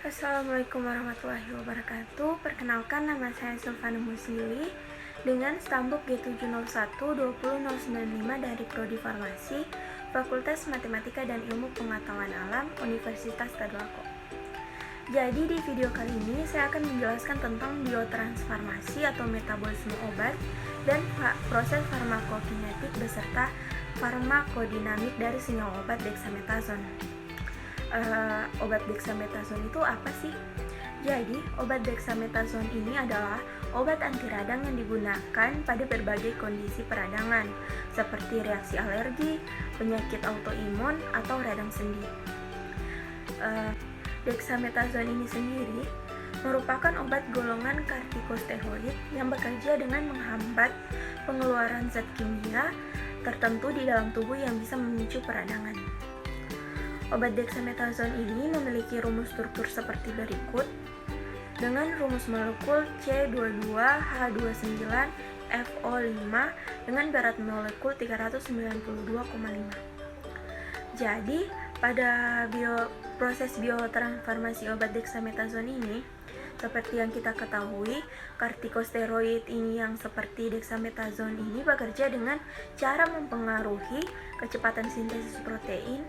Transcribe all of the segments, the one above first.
Assalamualaikum warahmatullahi wabarakatuh. Perkenalkan, nama saya Silvana Musili dengan stambuk G701-20095 dari Prodi Farmasi, Fakultas Matematika dan Ilmu Pengetahuan Alam, Universitas Tadulako. Jadi di video kali ini saya akan menjelaskan tentang biotransformasi atau metabolisme obat dan proses farmakokinetik beserta farmakodinamik dari senyawa obat dexamethasone. Obat dexamethasone itu apa sih? Jadi, obat dexamethasone ini adalah obat anti radang yang digunakan pada berbagai kondisi peradangan, seperti reaksi alergi, penyakit autoimun, atau radang sendi. Dexamethasone ini sendiri merupakan obat golongan kortikosteroid yang bekerja dengan menghambat pengeluaran zat kimia tertentu di dalam tubuh yang bisa memicu peradangan. Obat dexamethasone ini memiliki rumus struktur seperti berikut dengan rumus molekul C22H29FO5 dengan berat molekul 392,5. Jadi, pada proses biotransformasi obat dexamethasone ini, seperti yang kita ketahui, kortikosteroid ini yang seperti dexamethasone ini bekerja dengan cara mempengaruhi kecepatan sintesis protein.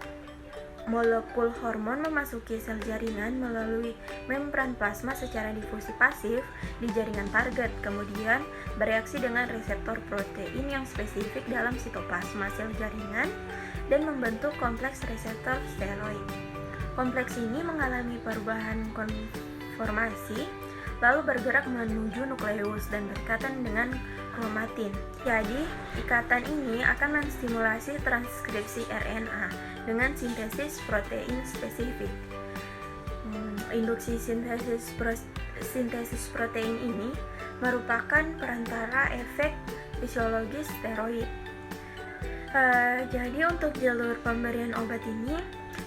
Molekul hormon memasuki sel jaringan melalui membran plasma secara difusi pasif di jaringan target, kemudian bereaksi dengan reseptor protein yang spesifik dalam sitoplasma sel jaringan dan membentuk kompleks reseptor steroid. Kompleks ini mengalami perubahan konformasi, lalu bergerak menuju nukleus dan berikatan dengan kromatin. Jadi, ikatan ini akan menstimulasi transkripsi RNA dengan sintesis protein spesifik. Induksi sintesis protein ini merupakan perantara efek fisiologis steroid. Jadi untuk jalur pemberian obat ini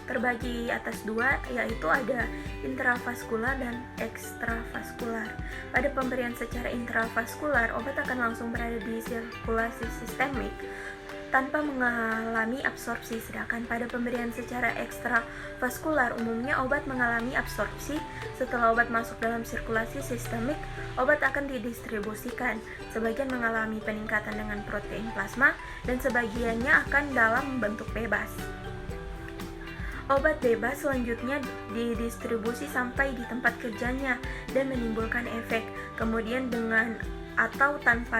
terbagi atas dua, yaitu ada intravaskular dan ekstravaskular. Pada pemberian secara intravaskular, obat akan langsung berada di sirkulasi sistemik tanpa mengalami absorpsi, sedangkan pada pemberian secara ekstravaskular umumnya obat mengalami absorpsi. Setelah obat masuk dalam sirkulasi sistemik, obat akan didistribusikan. Sebagian mengalami peningkatan dengan protein plasma dan sebagiannya akan dalam bentuk bebas. Obat bebas selanjutnya didistribusi sampai di tempat kerjanya dan menimbulkan efek. Kemudian dengan atau tanpa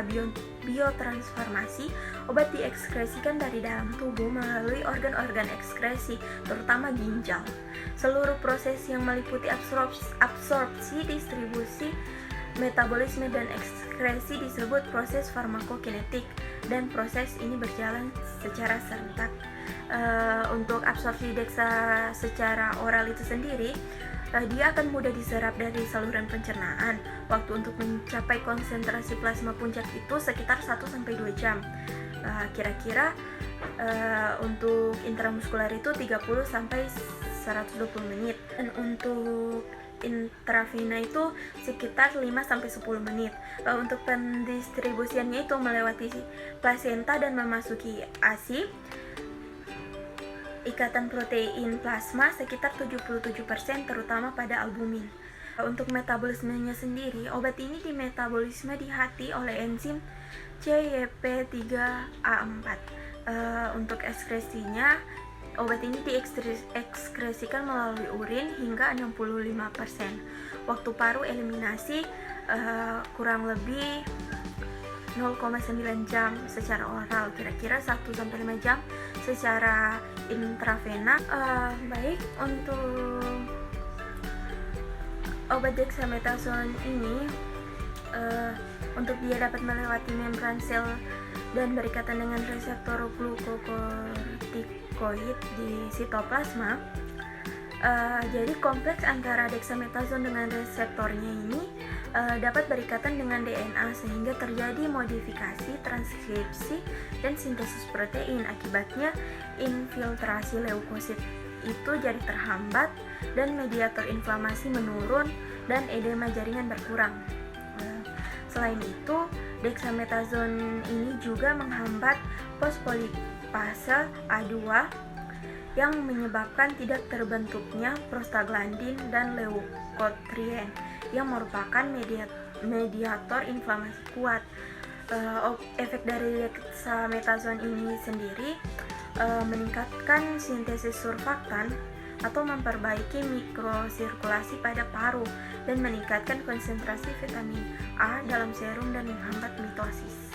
biotransformasi, obat diekskresikan dari dalam tubuh melalui organ-organ ekskresi, terutama ginjal. Seluruh proses yang meliputi absorpsi, distribusi, metabolisme, dan ekskresi disebut proses farmakokinetik, dan proses ini berjalan secara serentak. Untuk absorpsi dexa secara oral itu sendiri, dia akan mudah diserap dari saluran pencernaan. Waktu untuk mencapai konsentrasi plasma puncak itu sekitar 1-2 jam. Kira-kira untuk intramuskular itu 30-120 menit. Dan untuk intravena itu sekitar 5-10 menit. Untuk pendistribusiannya itu melewati plasenta dan memasuki ASI. Ikatan protein plasma sekitar 77%, terutama pada albumin. Untuk metabolismenya sendiri, obat ini dimetabolisme di hati oleh enzim CYP3A4. Untuk ekskresinya, obat ini diekskresikan melalui urin hingga 65%. Waktu paru eliminasi kurang lebih 0,9 jam secara oral, kira-kira 1-5 jam secara intravena. Baik, untuk obat dexamethasone ini untuk dia dapat melewati membran sel dan berikatan dengan reseptor glukokortikoid di sitoplasma. Jadi kompleks antara dexamethasone dengan reseptornya ini dapat berikatan dengan DNA sehingga terjadi modifikasi, transkripsi, dan sintesis protein. Akibatnya infiltrasi leukosit itu jadi terhambat dan mediator inflamasi menurun dan edema jaringan berkurang. Selain itu, dexamethasone ini juga menghambat fosfolipase A2 yang menyebabkan tidak terbentuknya prostaglandin dan leukotrien yang merupakan mediator inflamasi kuat. Efek dari dexamethasone ini sendiri meningkatkan sintesis surfaktan atau memperbaiki mikrosirkulasi pada paru dan meningkatkan konsentrasi vitamin A dalam serum dan menghambat mitosis.